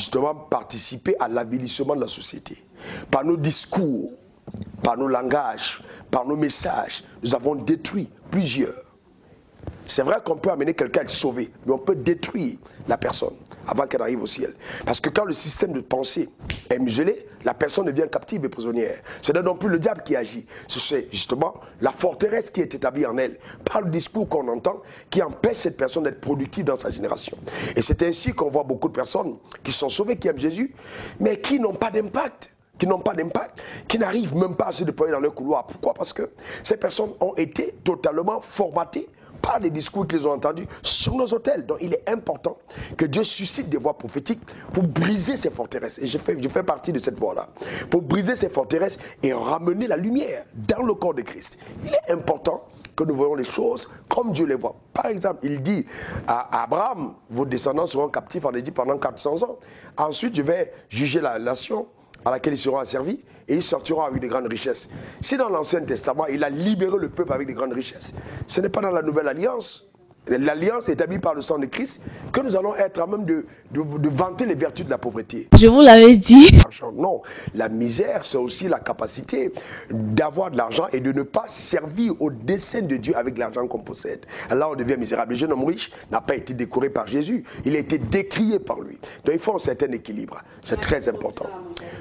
justement participer à l'avilissement de la société. Par nos discours, par nos langages, par nos messages, nous avons détruit plusieurs. C'est vrai qu'on peut amener quelqu'un à être sauvé, mais on peut détruire la personne avant qu'elle arrive au ciel. Parce que quand le système de pensée est muselé, la personne devient captive et prisonnière. Ce n'est non plus le diable qui agit. C'est justement la forteresse qui est établie en elle, par le discours qu'on entend, qui empêche cette personne d'être productive dans sa génération. Et c'est ainsi qu'on voit beaucoup de personnes qui sont sauvées, qui aiment Jésus, mais qui n'ont pas d'impact. Qui n'arrivent même pas à se déployer dans leur couloir. Pourquoi? Parce que ces personnes ont été totalement formatées par les discours qu'ils ont entendus sur nos autels. Donc il est important que Dieu suscite des voix prophétiques pour briser ces forteresses. Et je fais partie de cette voie-là. Pour briser ces forteresses et ramener la lumière dans le corps de Christ. Il est important que nous voyons les choses comme Dieu les voit. Par exemple, il dit à Abraham, vos descendants seront captifs en Égypte pendant 400 ans. Ensuite, je vais juger la nation à laquelle ils seront asservis, et ils sortiront avec de grandes richesses. Si dans l'Ancien Testament, il a libéré le peuple avec de grandes richesses, ce n'est pas dans la Nouvelle Alliance, l'alliance établie par le sang de Christ, que nous allons être à même de vanter les vertus de la pauvreté. Je vous l'avais dit. Non, la misère, c'est aussi la capacité d'avoir de l'argent et de ne pas servir au dessein de Dieu avec l'argent qu'on possède. Là, on devient misérable. Le jeune homme riche n'a pas été décoré par Jésus, il a été décrié par lui. Donc il faut un certain équilibre, c'est très important.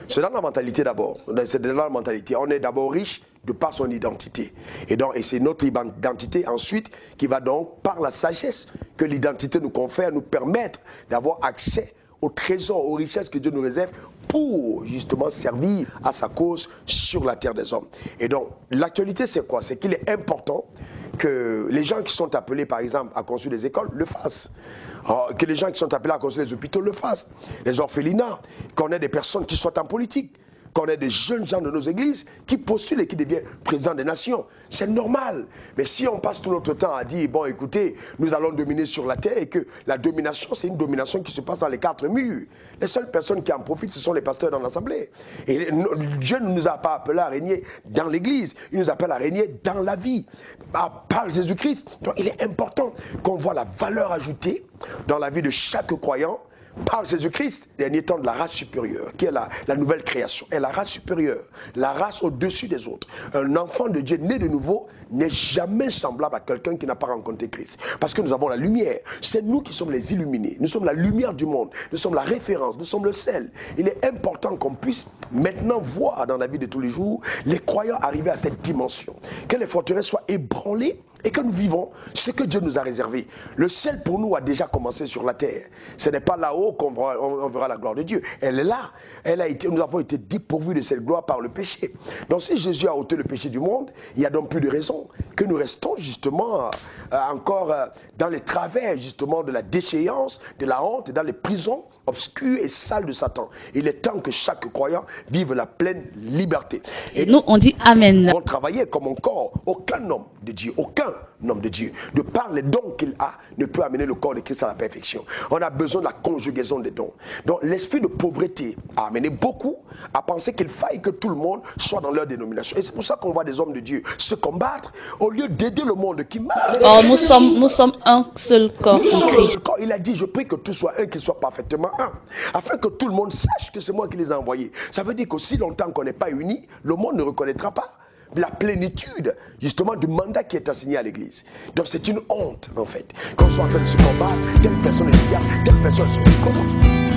C'est dans la mentalité d'abord, c'est dans la mentalité. On est d'abord riche de par son identité. Et c'est notre identité ensuite qui va donc, par la sagesse que l'identité nous confère, nous permettre d'avoir accès aux trésors, aux richesses que Dieu nous réserve pour justement servir à sa cause sur la terre des hommes. Et donc, l'actualité c'est quoi? C'est qu'il est important que les gens qui sont appelés par exemple à construire des écoles le fassent. Que les gens qui sont appelés à construire les hôpitaux le fassent. Les orphelinats, qu'on ait des personnes qui soient en politique, qu'on ait des jeunes gens de nos églises qui postulent et qui deviennent présidents des nations. C'est normal. Mais si on passe tout notre temps à dire, bon écoutez, nous allons dominer sur la terre et que la domination, c'est une domination qui se passe dans les quatre murs. Les seules personnes qui en profitent, ce sont les pasteurs dans l'assemblée. Et Dieu ne nous a pas appelés à régner dans l'église, il nous appelle à régner dans la vie, par Jésus-Christ. Donc il est important qu'on voit la valeur ajoutée dans la vie de chaque croyant, par Jésus-Christ, dernier temps de la race supérieure, qui est la nouvelle création, est la race supérieure, la race au-dessus des autres. Un enfant de Dieu né de nouveau n'est jamais semblable à quelqu'un qui n'a pas rencontré Christ. Parce que nous avons la lumière. C'est nous qui sommes les illuminés. Nous sommes la lumière du monde. Nous sommes la référence. Nous sommes le sel. Il est important qu'on puisse maintenant voir dans la vie de tous les jours les croyants arriver à cette dimension. Que les forteresses soient ébranlées et que nous vivons ce que Dieu nous a réservé. Le ciel pour nous a déjà commencé sur la terre. Ce n'est pas là-haut qu'on verra la gloire de Dieu. Elle est là. Nous avons été dépourvus de cette gloire par le péché. Donc si Jésus a ôté le péché du monde, il n'y a donc plus de raison que nous restons justement encore dans les travers justement de la déchéance, de la honte, et dans les prisons obscures et sales de Satan. Il est temps que chaque croyant vive la pleine liberté. Et nous, on dit Amen. On travaillait comme encore aucun homme de Dieu, aucun homme de Dieu, de par les dons qu'il a, ne peut amener le corps de Christ à la perfection. On a besoin de la conjugaison des dons. Donc l'esprit de pauvreté a amené beaucoup à penser qu'il faille que tout le monde soit dans leur dénomination. Et c'est pour ça qu'on voit des hommes de Dieu se combattre au lieu d'aider le monde qui marche. Oh, nous sommes un seul corps en Christ. Il a dit, je prie que tout soit un, qu'il soit parfaitement un. Afin que tout le monde sache que c'est moi qui les ai envoyés. Ça veut dire qu'aussi longtemps qu'on n'est pas unis, le monde ne reconnaîtra pas la plénitude justement du mandat qui est assigné à l'église. Donc c'est une honte en fait qu'on soit en train de se combattre, telle personne est bien, telle personne est contre.